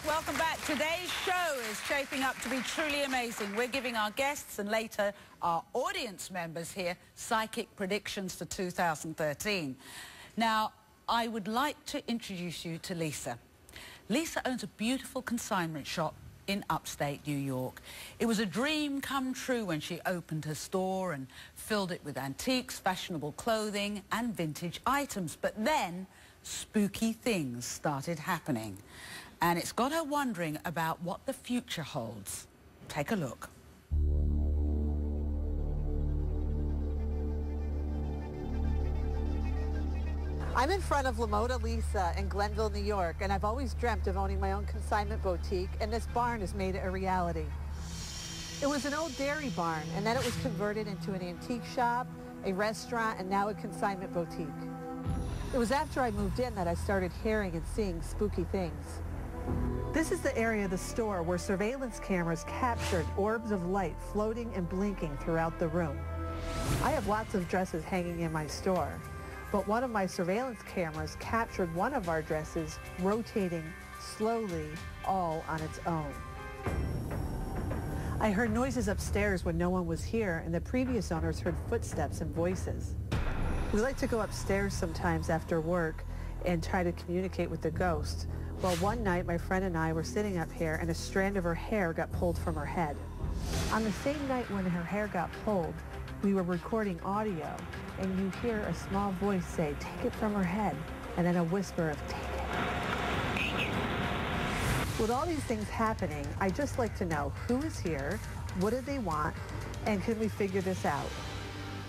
Welcome back. Today's show is shaping up to be truly amazing. We're giving our guests and later our audience members here psychic predictions for 2013. Now, I would like to introduce you to Lisa. Lisa owns a beautiful consignment shop in upstate New York. It was a dream come true when she opened her store and filled it with antiques, fashionable clothing and vintage items. But then spooky things started happening. And it's got her wondering about what the future holds. Take a look. I'm in front of Moda Lisa in Glenville, New York, and I've always dreamt of owning my own consignment boutique, and this barn has made it a reality. It was an old dairy barn, and then it was converted into an antique shop, a restaurant, and now a consignment boutique. It was after I moved in that I started hearing and seeing spooky things. This is the area of the store where surveillance cameras captured orbs of light floating and blinking throughout the room. I have lots of dresses hanging in my store, but one of my surveillance cameras captured one of our dresses rotating slowly, all on its own. I heard noises upstairs when no one was here, and the previous owners heard footsteps and voices. We like to go upstairs sometimes after work and try to communicate with the ghost. Well, one night my friend and I were sitting up here and a strand of her hair got pulled from her head. On the same night when her hair got pulled, we were recording audio, and you hear a small voice say, "Take it from her head," and then a whisper of, "Take it." Take it. With all these things happening, I'd just like to know who is here, what do they want, and can we figure this out?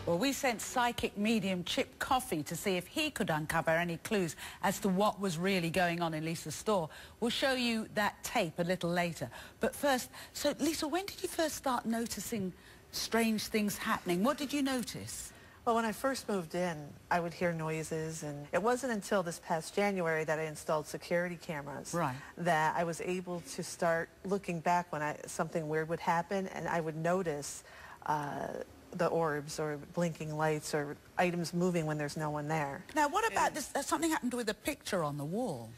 Well, we sent psychic medium Chip Coffey to see if he could uncover any clues as to what was really going on in Lisa's store. We'll show you that tape a little later. But first, so Lisa, when did you first start noticing strange things happening? What did you notice? Well, when I first moved in, I would hear noises, and it wasn't until this past January that I installed security cameras that I was able to start looking back when something weird would happen, and I would notice the orbs or blinking lights or items moving when there's no one there. Now, what about this? Something happened with a picture on the wall.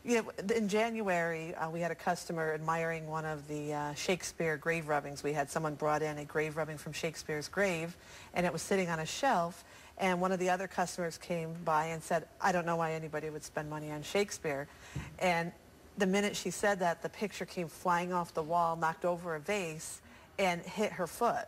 Yeah, in January, we had a customer admiring one of the Shakespeare grave rubbings. We had someone brought in a grave rubbing from Shakespeare's grave, and it was sitting on a shelf, and one of the other customers came by and said, "I don't know why anybody would spend money on Shakespeare." And the minute she said that, the picture came flying off the wall, knocked over a vase, and hit her foot.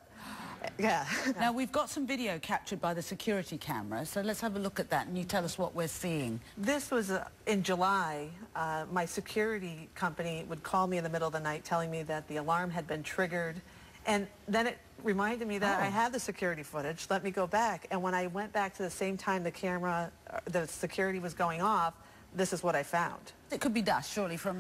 Yeah. Now, we've got some video captured by the security camera, so let's have a look at that and you tell us what we're seeing. This was in July. My security company would call me in the middle of the night telling me that the alarm had been triggered, and then it reminded me that I had the security footage. Let me go back, and when I went back to the same time the security was going off, this is what I found. It could be dust, surely, from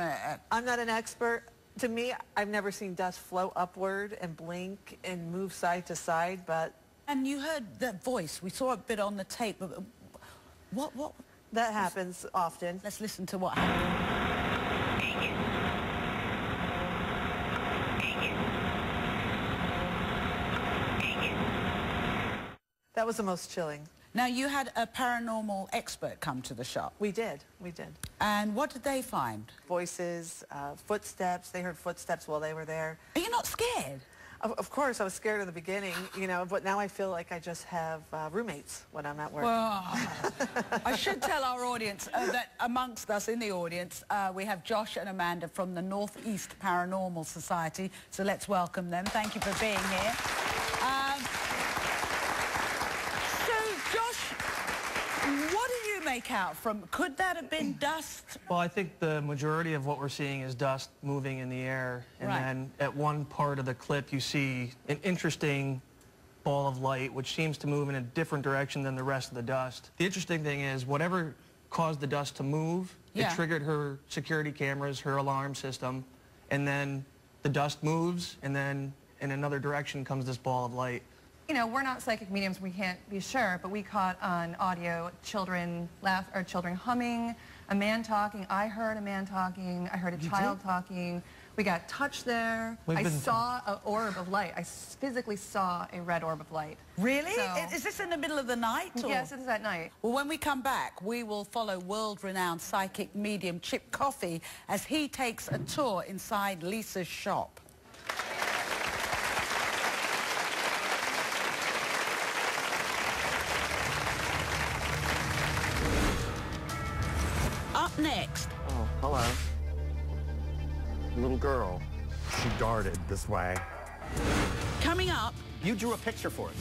I'm not an expert. To me, I've never seen dust flow upward and blink and move side to side, but... And you heard that voice. We saw a bit on the tape. What? That happens often. Let's listen to what happened. That was the most chilling. Now, you had a paranormal expert come to the shop. We did. And what did they find? Voices, footsteps. They heard footsteps while they were there. Are you not scared? Of course, I was scared in the beginning, you know, but now I feel like I just have roommates when I'm at work. Well, I should tell our audience that amongst us in the audience, we have Josh and Amanda from the Northeast Paranormal Society. So let's welcome them. Thank you for being here. What did you make out from? Could that have been dust? Well, I think the majority of what we're seeing is dust moving in the air. And then at one part of the clip, you see an interesting ball of light, which seems to move in a different direction than the rest of the dust. The interesting thing is, whatever caused the dust to move, it triggered her security cameras, her alarm system, and then the dust moves, and then in another direction comes this ball of light. You know, we're not psychic mediums, we can't be sure, but we caught on audio children humming, a man talking. I heard a man talking. I heard a child talking. We got touch there. I saw an orb of light. I physically saw a red orb of light. Really? So, is this in the middle of the night? Or? Yes, it is at night. Well, when we come back, we will follow world-renowned psychic medium Chip Coffey as he takes a tour inside Lisa's shop. Up next. Oh, hello. Little girl. She darted this way. Coming up. You drew a picture for us.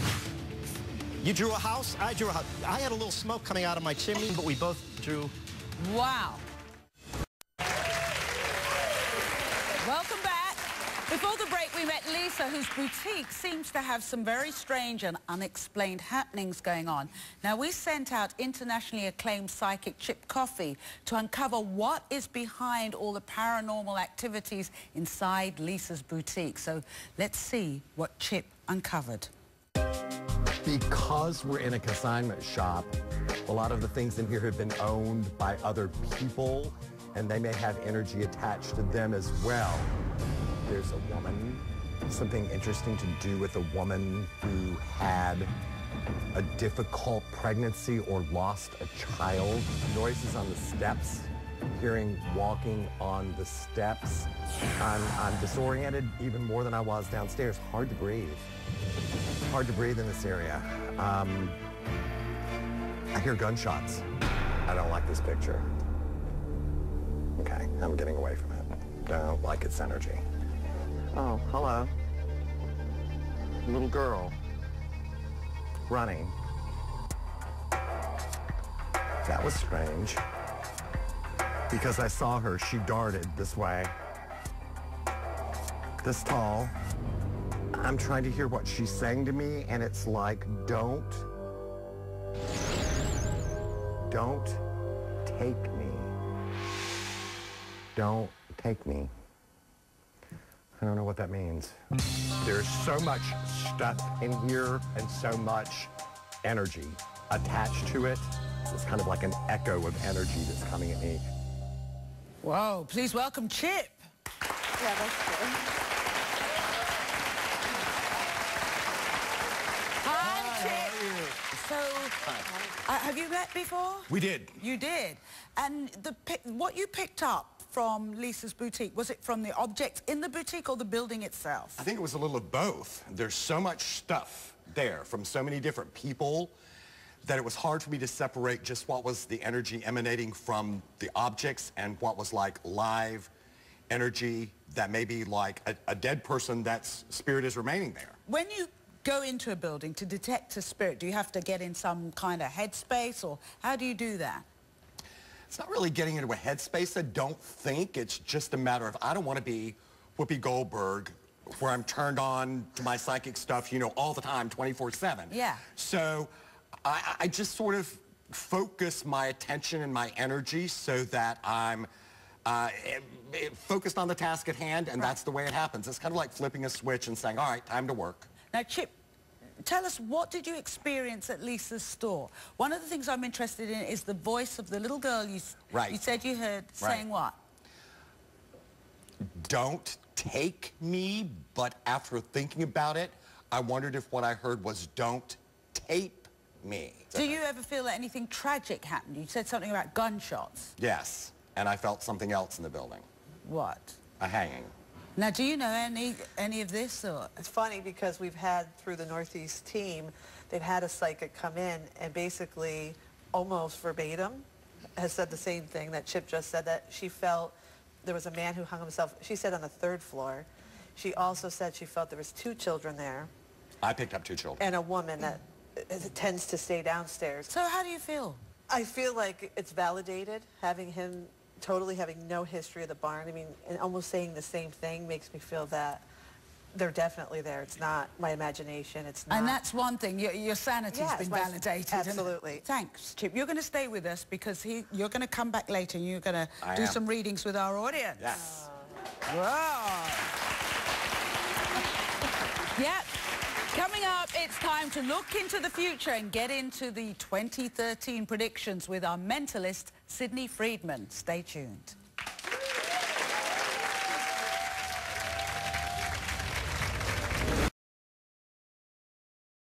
You drew a house, I drew a house. I had a little smoke coming out of my chimney, but we both drew. Wow. Welcome back. Before the break, we met Lisa, whose boutique seems to have some very strange and unexplained happenings going on. Now, we sent out internationally acclaimed psychic Chip Coffey to uncover what is behind all the paranormal activities inside Lisa's boutique. So let's see what Chip uncovered. Because we're in a consignment shop, a lot of the things in here have been owned by other people, and they may have energy attached to them as well. There's a woman, something interesting to do with a woman who had a difficult pregnancy or lost a child. Noises on the steps, hearing walking on the steps. I'm disoriented even more than I was downstairs. Hard to breathe. Hard to breathe in this area. I hear gunshots. I don't like this picture. Okay, I'm getting away from it. Don't like its energy. Oh, hello. Little girl. Running. That was strange. Because I saw her, she darted this way. This tall. I'm trying to hear what she's saying to me, and it's like, don't take me. Don't take me. I don't know what that means. There's so much stuff in here and so much energy attached to it. It's kind of like an echo of energy that's coming at me. Whoa, please welcome Chip. Yeah, that's good. Hi, Chip. So, have you met before? We did. You did. And what you picked up from Lisa's boutique, was it from the objects in the boutique or the building itself? I think it was a little of both. There's so much stuff there from so many different people that it was hard for me to separate just what was the energy emanating from the objects and what was like live energy that may be like a dead person that's spirit is remaining there. When you go into a building to detect a spirit, do you have to get in some kind of headspace, or how do you do that? It's not really getting into a headspace, I don't think. It's just a matter of, I don't want to be Whoopi Goldberg, where I'm turned on to my psychic stuff, you know, all the time, 24/7. Yeah. So I just sort of focus my attention and my energy so that I'm focused on the task at hand, and that's the way it happens. It's kind of like flipping a switch and saying, all right, time to work. Now, Chip, tell us, what did you experience at Lisa's store? One of the things I'm interested in is the voice of the little girl you said you heard saying what? Don't take me, but after thinking about it, I wondered if what I heard was don't tape me. Do you ever feel that anything tragic happened? You said something about gunshots. Yes, and I felt something else in the building. What? A hanging. Now, do you know any of this? Or? It's funny because we've had, through the Northeast team, they've had a psychic come in and basically almost verbatim has said the same thing that Chip just said, that she felt there was a man who hung himself, she said, on the 3rd floor. She also said she felt there was 2 children there. I picked up 2 children. And a woman that tends to stay downstairs. So how do you feel? I feel like it's validated, having him totally having no history of the barn. I mean, and almost saying the same thing makes me feel that they're definitely there. It's not my imagination. It's not. And that's one thing. Your sanity's been validated. Absolutely. Thanks, Chip. You're going to stay with us because you're going to come back later and you're going to do some readings with our audience. Yes. Wow. Yep. Coming up, it's time to look into the future and get into the 2013 predictions with our mentalist, Sydney Friedman. Stay tuned.